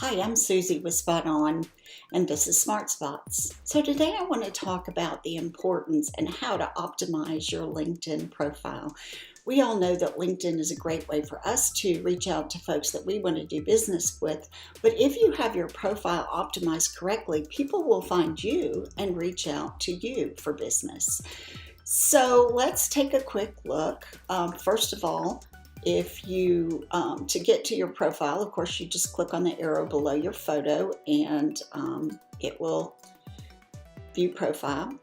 Hi, I'm Susie with Spot On, and this is Smart Spots. So today I want to talk about the importance and how to optimize your LinkedIn profile. We all know that LinkedIn is a great way for us to reach out to folks that we want to do business with, but if you have your profile optimized correctly, people will find you and reach out to you for business. So let's take a quick look. First of all, if you, to get to your profile, of course, you just click on the arrow below your photo and it will view profile.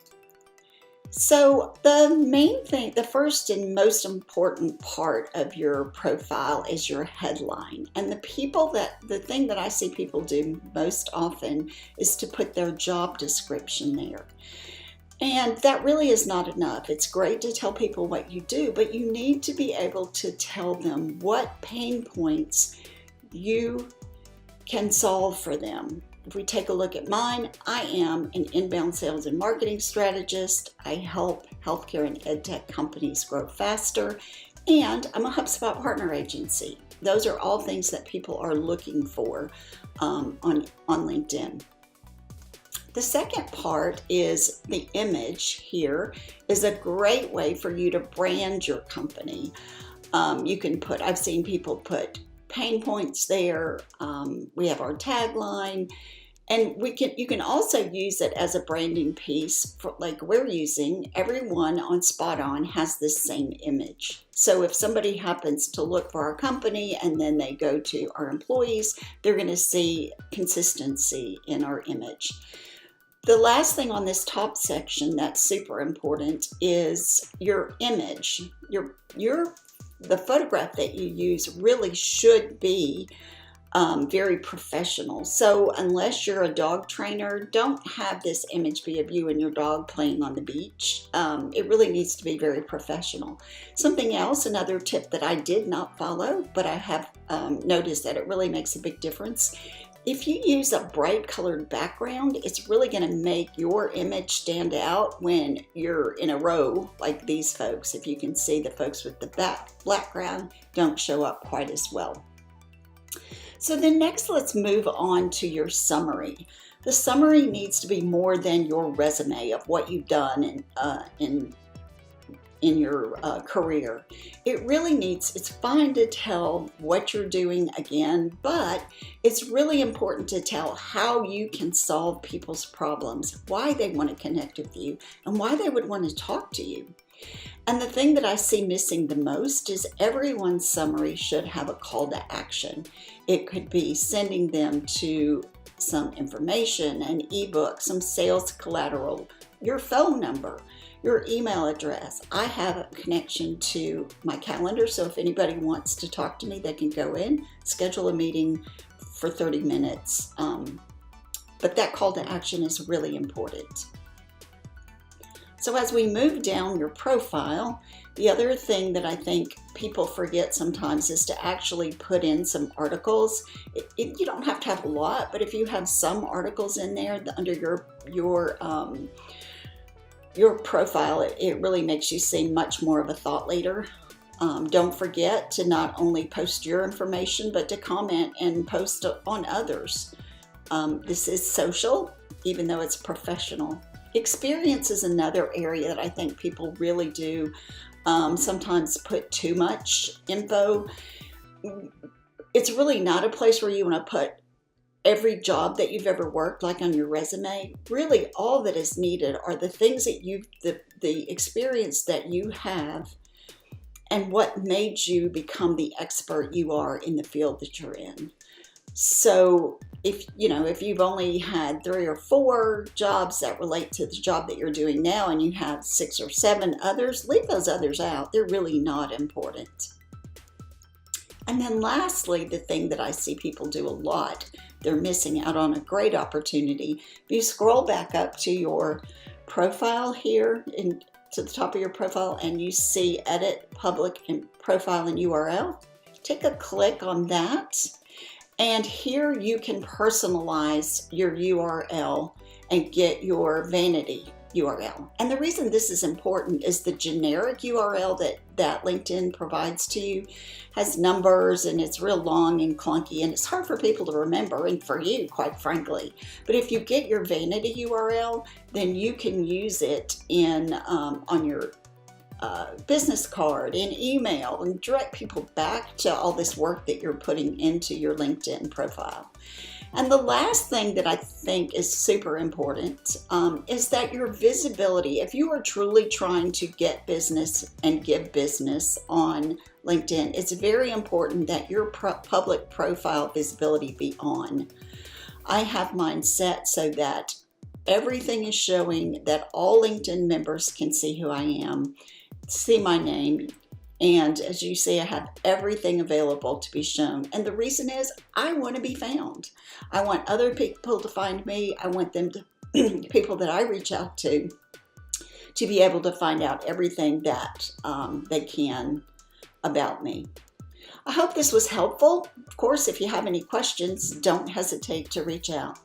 So the main thing, the first and most important part of your profile is your headline. And the thing that I see people do most often is to put their job description there. And that really is not enough. It's great to tell people what you do, but you need to be able to tell them what pain points you can solve for them. If we take a look at mine, I am an inbound sales and marketing strategist. I help healthcare and edtech companies grow faster, and I'm a HubSpot partner agency. Those are all things that people are looking for on LinkedIn. The second part is the image here is a great way for you to brand your company. I've seen people put pain points there. We have our tagline, and you can also use it as a branding piece for, like we're using. Everyone on Spot On has this same image. So if somebody happens to look for our company and then they go to our employees, they're going to see consistency in our image. The last thing on this top section that's super important is your image. The photograph that you use really should be very professional. So unless you're a dog trainer, don't have this image be of you and your dog playing on the beach. It really needs to be very professional. Something else, another tip that I did not follow, but I have noticed that it really makes a big difference. If you use a bright colored background, it's really going to make your image stand out when you're in a row like these folks. If you can see, the folks with the background don't show up quite as well. So then next, let's move on to your summary. The summary needs to be more than your resume of what you've done in your career. It's fine to tell what you're doing again, but it's really important to tell how you can solve people's problems, why they want to connect with you, and why they would want to talk to you. And the thing that I see missing the most is everyone's summary should have a call to action. It could be sending them to some information, an ebook, some sales collateral, your phone number, your email address. I have a connection to my calendar, so if anybody wants to talk to me, they can go in, schedule a meeting for 30 minutes. But that call to action is really important. So as we move down your profile, the other thing that I think people forget sometimes is to actually put in some articles. You don't have to have a lot, but if you have some articles in there under your profile, it really makes you seem much more of a thought leader. Don't forget to not only post your information, but to comment and post on others. This is social, even though it's professional. Experience is another area that I think people really do sometimes put too much info. It's really not a place where you want to put every job that you've ever worked, like on your resume. Really, all that is needed are the things that the experience that you have and what made you become the expert you are in the field that you're in. So if you've only had 3 or 4 jobs that relate to the job that you're doing now and you have 6 or 7 others, leave those others out. They're really not important. And then lastly, the thing that I see people do a lot, they're missing out on a great opportunity. If you scroll back up to your profile here, to the top of your profile, and you see edit, public, and profile and URL, take a click on that. And here you can personalize your URL and get your vanity URL. And the reason this is important is the generic URL that LinkedIn provides to you has numbers, and it's real long and clunky, and it's hard for people to remember, and for you, quite frankly. But if you get your vanity URL, then you can use it in on your business card, in email, and direct people back to all this work that you're putting into your LinkedIn profile. And the last thing that I think is super important is that your visibility, if you are truly trying to get business and give business on LinkedIn, it's very important that your public profile visibility be on. I have mine set so that everything is showing, that all LinkedIn members can see who I am, see my name. And as you see, I have everything available to be shown. And the reason is I want to be found. I want other people to find me. I want them to, people that I reach out to be able to find out everything that they can about me. I hope this was helpful. Of course, if you have any questions, don't hesitate to reach out.